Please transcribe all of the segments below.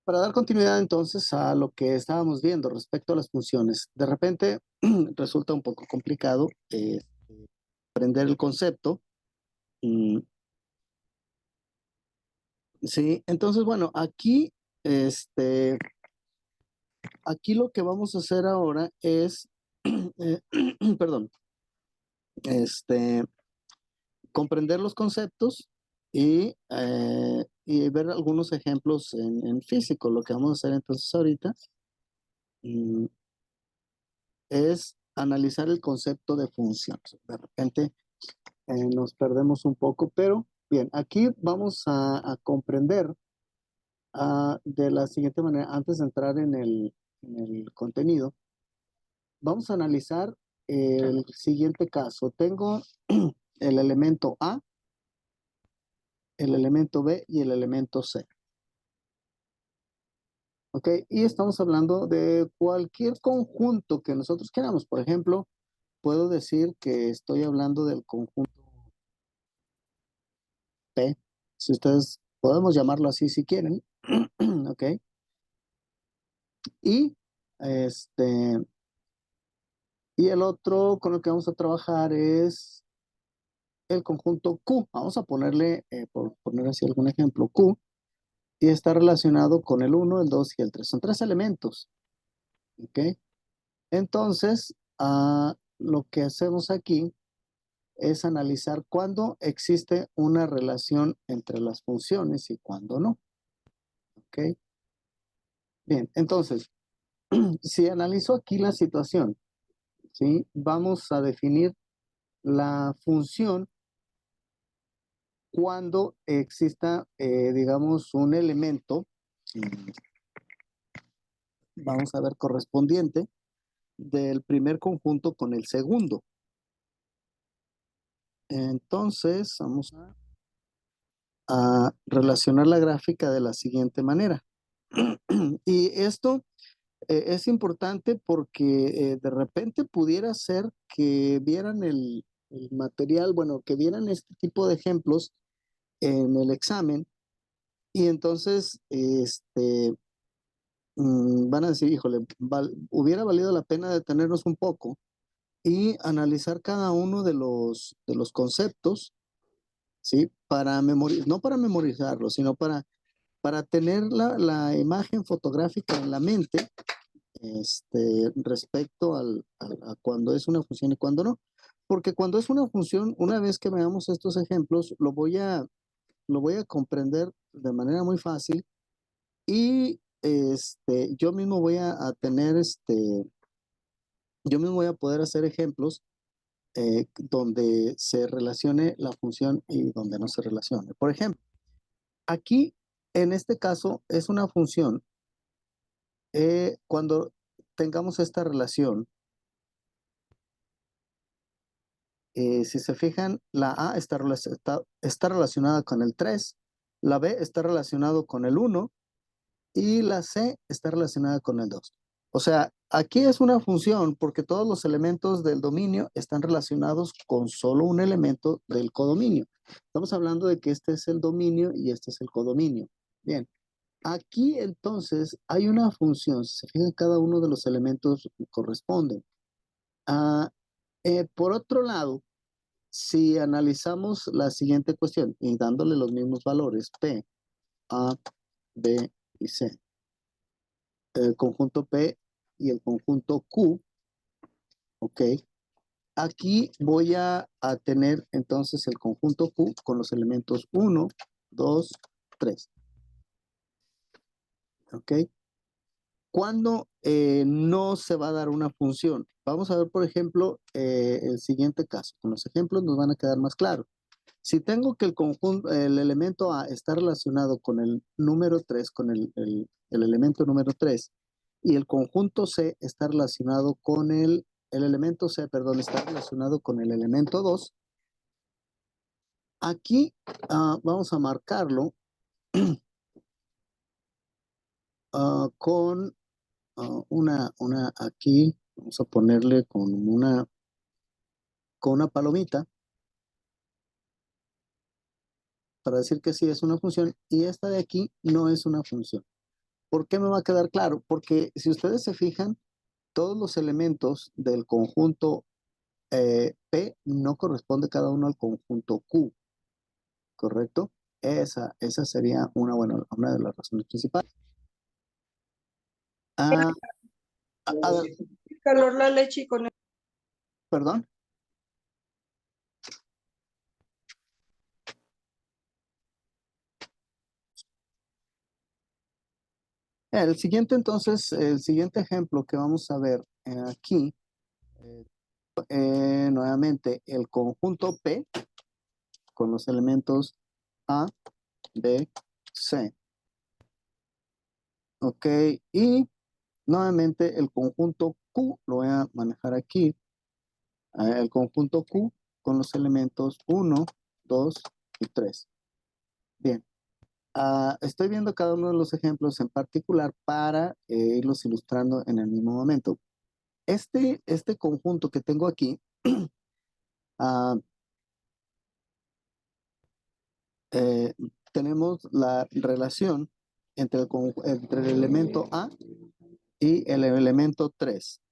Para dar continuidad entonces a lo que estábamos viendo respecto a las funciones, de repente resulta un poco complicado aprender el concepto. mm, sí, entonces bueno, este, aquí lo que vamos a hacer ahora es, eh, perdón, este, comprender los conceptos y ver algunos ejemplos en físico. Lo que vamos a hacer entonces ahorita mm, es analizar el concepto de funciones. De repente nos perdemos un poco, pero bien, aquí vamos a comprender de la siguiente manera, antes de entrar en el contenido, vamos a analizar el siguiente caso. Tengo el elemento A, el elemento B y el elemento C. ¿Ok? Y estamos hablando de cualquier conjunto que nosotros queramos. Por ejemplo, puedo decir que estoy hablando del conjunto P, si ustedes podemos llamarlo así si quieren. ¿Ok? Y este, y el otro con el que vamos a trabajar es el conjunto Q. Vamos a ponerle, por poner así algún ejemplo, Q, y está relacionado con el uno, el 2 y el 3. Son tres elementos. ¿Ok? Entonces, lo que hacemos aquí es analizar cuándo existe una relación entre las funciones y cuándo no. ¿Ok? Bien, entonces, si analizo aquí la situación, ¿sí? Vamos a definir la función cuando exista, digamos, un elemento, vamos a ver, correspondiente del primer conjunto con el segundo. Entonces, vamos a relacionar la gráfica de la siguiente manera. Y esto es importante porque de repente pudiera ser que vieran el material, bueno, que vieran este tipo de ejemplos en el examen y entonces van a decir, híjole, hubiera valido la pena detenernos un poco y analizar cada uno de los conceptos, ¿sí? Para memorizar, no para memorizarlo, sino para tener la imagen fotográfica en la mente respecto a cuando es una función y cuando no. Porque cuando es una función, una vez que veamos estos ejemplos, lo voy a comprender de manera muy fácil y yo mismo voy a tener, yo mismo voy a poder hacer ejemplos donde se relacione la función y donde no se relacione. Por ejemplo, aquí, en este caso, es una función. Cuando tengamos esta relación, si se fijan, la A está relacionada con el 3, la B está relacionado con el 1 y la C está relacionada con el 2. O sea, aquí es una función porque todos los elementos del dominio están relacionados con solo un elemento del codominio. Estamos hablando de que este es el dominio y este es el codominio. Bien, aquí entonces hay una función, si se fijan, cada uno de los elementos corresponden. Ah, por otro lado, si analizamos la siguiente cuestión y dándole los mismos valores, P, A, B y C, el conjunto P y el conjunto Q, ok, aquí voy a tener entonces el conjunto Q con los elementos 1, 2, 3, ok. ¿Cuándo no se va a dar una función? Vamos a ver, por ejemplo, el siguiente caso. Con los ejemplos nos van a quedar más claros. Si tengo que el conjunto, el elemento A está relacionado con el número 3, con el elemento número 3, y el conjunto C está relacionado con el elemento C, perdón, está relacionado con el elemento 2, aquí vamos a marcarlo con aquí, vamos a ponerle con una palomita para decir que sí es una función y esta de aquí no es una función. ¿Por qué me va a quedar claro? Porque si ustedes se fijan, todos los elementos del conjunto P no corresponde cada uno al conjunto Q, ¿correcto? Esa sería una de las razones principales. Ah, a ver, Calor la leche y con perdón. El siguiente, entonces, el siguiente ejemplo que vamos a ver aquí, nuevamente, el conjunto P con los elementos A, B, C. Ok, y nuevamente el conjunto Q, lo voy a manejar aquí, el conjunto Q con los elementos 1, 2 y 3. Bien, estoy viendo cada uno de los ejemplos en particular para irlos ilustrando en el mismo momento. Este conjunto que tengo aquí, ah, eh, tenemos la relación entre el elemento A y el elemento 3.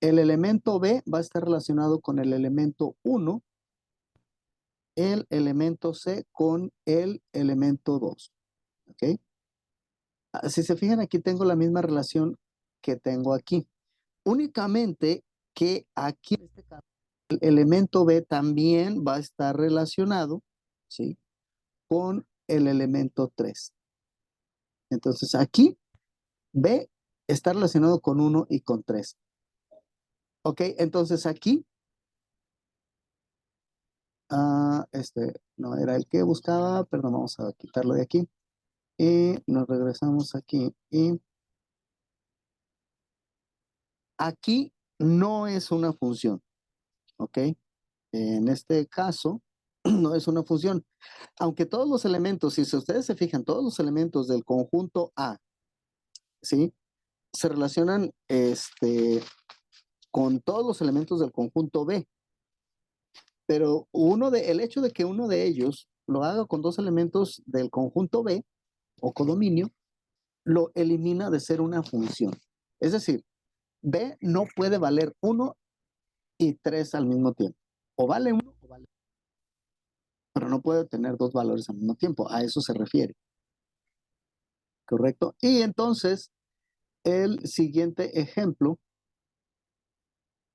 El elemento B va a estar relacionado con el elemento 1, el elemento C con el elemento 2. ¿Ok? Si se fijan, aquí tengo la misma relación que tengo aquí. Únicamente que aquí, en este caso, el elemento B también va a estar relacionado, ¿sí?, con el elemento 3. Entonces, aquí B está relacionado con 1 y con 3. Ok, entonces aquí, no era el que buscaba, perdón, vamos a quitarlo de aquí. Y nos regresamos aquí. Y aquí no es una función, ¿ok? En este caso, no es una función. Aunque todos los elementos, si ustedes se fijan, todos los elementos del conjunto A, ¿sí?, se relacionan con todos los elementos del conjunto B. Pero el hecho de que uno de ellos lo haga con dos elementos del conjunto B o codominio, lo elimina de ser una función. Es decir, B no puede valer 1 y 3 al mismo tiempo. O vale 1 o vale 3, pero no puede tener dos valores al mismo tiempo. A eso se refiere. ¿Correcto? Y entonces, el siguiente ejemplo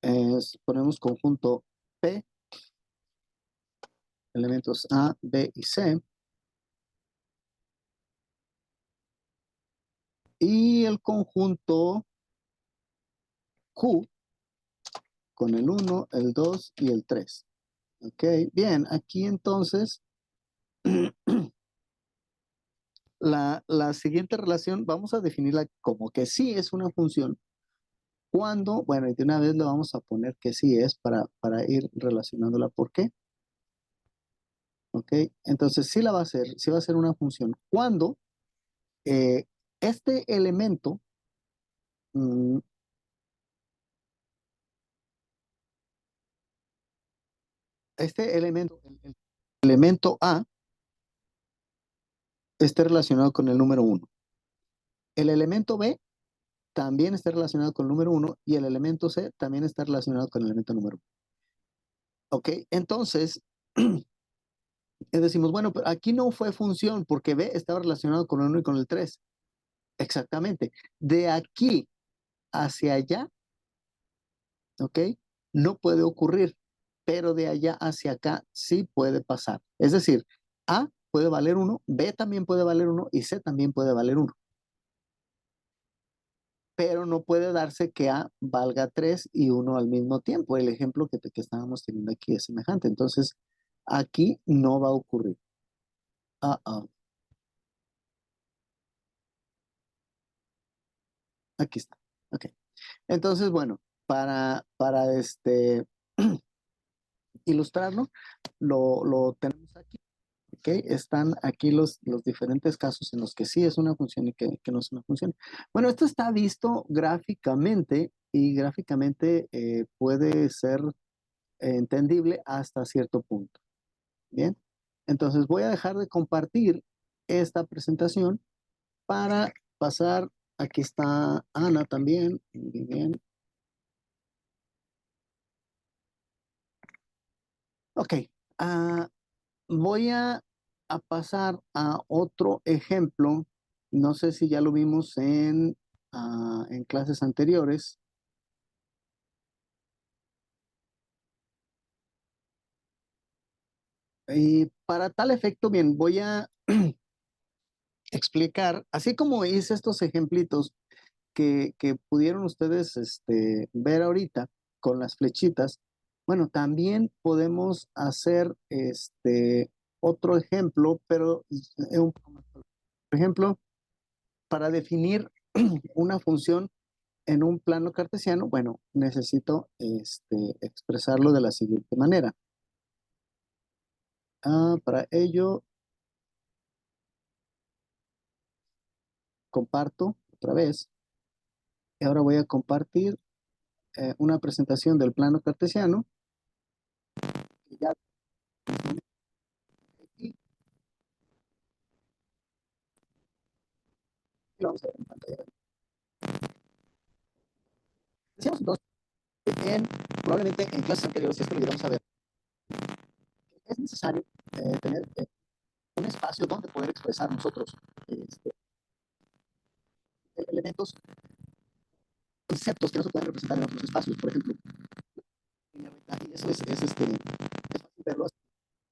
es, ponemos conjunto P, elementos A, B y C. Y el conjunto Q con el 1, el 2 y el 3. Ok, bien, aquí entonces la siguiente relación vamos a definirla como que sí es una función. Cuando, bueno, y de una vez le vamos a poner que sí es para ir relacionándola. ¿Por qué? Ok, entonces sí la va a hacer, sí va a ser una función. Cuando eh, este elemento, mm, el elemento A esté relacionado con el número 1. El elemento B también está relacionado con el número 1 y el elemento C también está relacionado con el elemento número 1. Ok, entonces decimos, bueno, pero aquí no fue función porque B estaba relacionado con el 1 y con el 3. Exactamente. De aquí hacia allá, ok, no puede ocurrir, pero de allá hacia acá sí puede pasar. Es decir, A puede valer 1, B también puede valer 1 y C también puede valer 1. Pero no puede darse que A valga 3 y 1 al mismo tiempo. El ejemplo que estábamos teniendo aquí es semejante. Entonces, aquí no va a ocurrir. Aquí está. Ok. Entonces, bueno, para ilustrarlo, lo tenemos aquí. ¿Ok? Están aquí los diferentes casos en los que sí es una función y que no es una función. Bueno, esto está visto gráficamente y gráficamente puede ser entendible hasta cierto punto. Bien, entonces voy a dejar de compartir esta presentación para pasar, aquí está Ana también. Muy bien. Ok, ah, voy a pasar a otro ejemplo. No sé si ya lo vimos en clases anteriores. Y para tal efecto, bien, voy a explicar, así como hice estos ejemplitos que pudieron ustedes ver ahorita con las flechitas, bueno, también podemos hacer otro ejemplo, pero un poco más. Por ejemplo, para definir una función en un plano cartesiano, bueno, necesito expresarlo de la siguiente manera. Para ello, comparto otra vez. Y ahora voy a compartir una presentación del plano cartesiano. Y ya y lo vamos a ver en pantalla. Decíamos entonces, probablemente en clases anteriores, esto lo llegamos a ver, es necesario tener un espacio donde poder expresar nosotros este, elementos, conceptos que no se pueden representar en otros espacios. Por ejemplo, y eso es fácil verlo,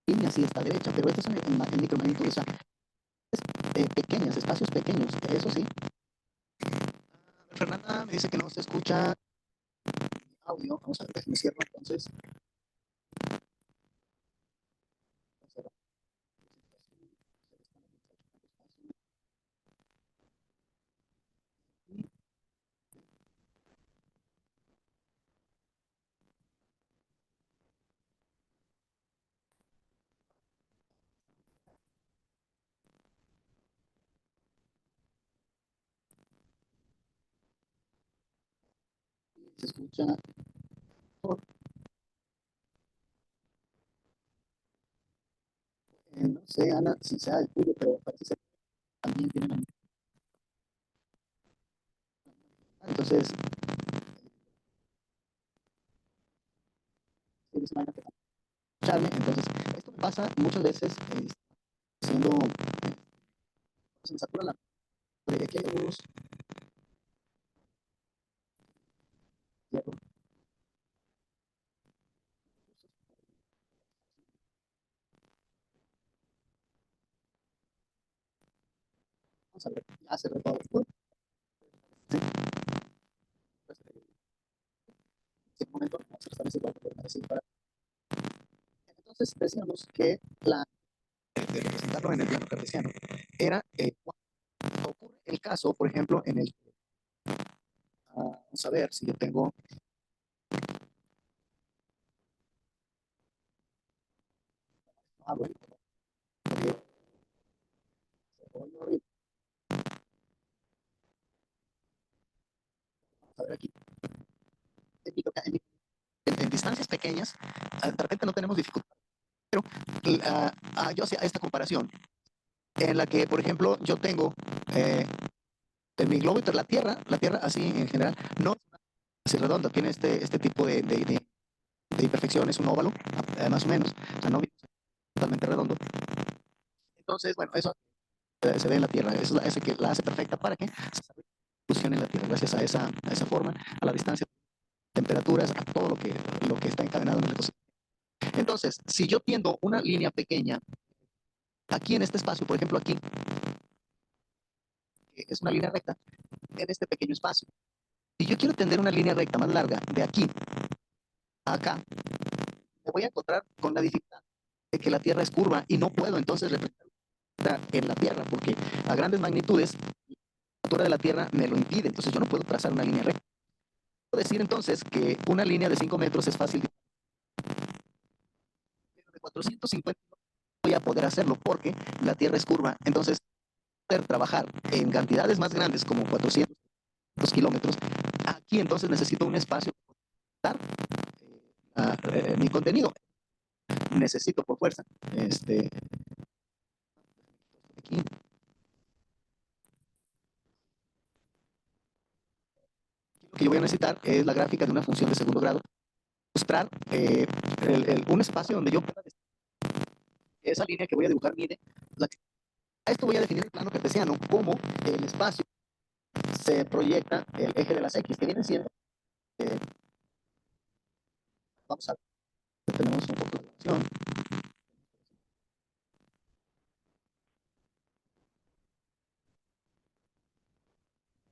línea sí está derecha, pero estos son en micromagnitud, o sea, pequeñas, espacios pequeños, eso sí. Fernanda me dice que no se escucha audio. Vamos a ver, déjame cierro entonces. Se escucha. No sé, Ana, si sea el tuyo, pero parece ser que también tiene la misma. Entonces, tienes una que escucharme. Entonces, esto me pasa muchas veces siendo, se me satura la. Aquí hay algunos. Vamos a ver, ya se todo. Sí, pues, en un momento vamos a restablecer lo que podemos decir para. Entonces, decíamos que de representarlo en el plano cartesiano era cuando ocurre el caso, por ejemplo, en el. Vamos a ver si yo tengo. Bueno, vamos a ver aquí. En distancias pequeñas, de repente no tenemos dificultad. Pero yo hacía esta comparación en la que, por ejemplo, yo tengo en mi globo, la Tierra así en general, no es así redonda, tiene este tipo de imperfecciones, un óvalo, más o menos, o sea, no totalmente redondo. Entonces, bueno, eso se ve en la Tierra, eso es que la hace perfecta para que se funcione en la Tierra, gracias a esa forma, a la distancia, temperaturas, a todo lo que está encadenado en el ecosistema. Entonces, si yo tiendo una línea pequeña aquí en este espacio, por ejemplo, aquí, es una línea recta, en este pequeño espacio. Si yo quiero tender una línea recta más larga de aquí a acá, me voy a encontrar con la dificultad de que la Tierra es curva y no puedo entonces representar en la Tierra porque a grandes magnitudes la altura de la Tierra me lo impide. Entonces yo no puedo trazar una línea recta. Puedo decir entonces que una línea de 5 metros es fácil. Pero de 450 no voy a poder hacerlo porque la Tierra es curva. Entonces poder trabajar en cantidades más grandes como 400 kilómetros, aquí entonces necesito un espacio para dar mi contenido. Necesito por fuerza. Aquí. que yo voy a necesitar es la gráfica de una función de segundo grado. Mostrar un espacio donde yo pueda esa línea que voy a dibujar mide. A esto voy a definir el plano cartesiano como el espacio se proyecta el eje de las X, que viene siendo, vamos a ver, tenemos un poco de información.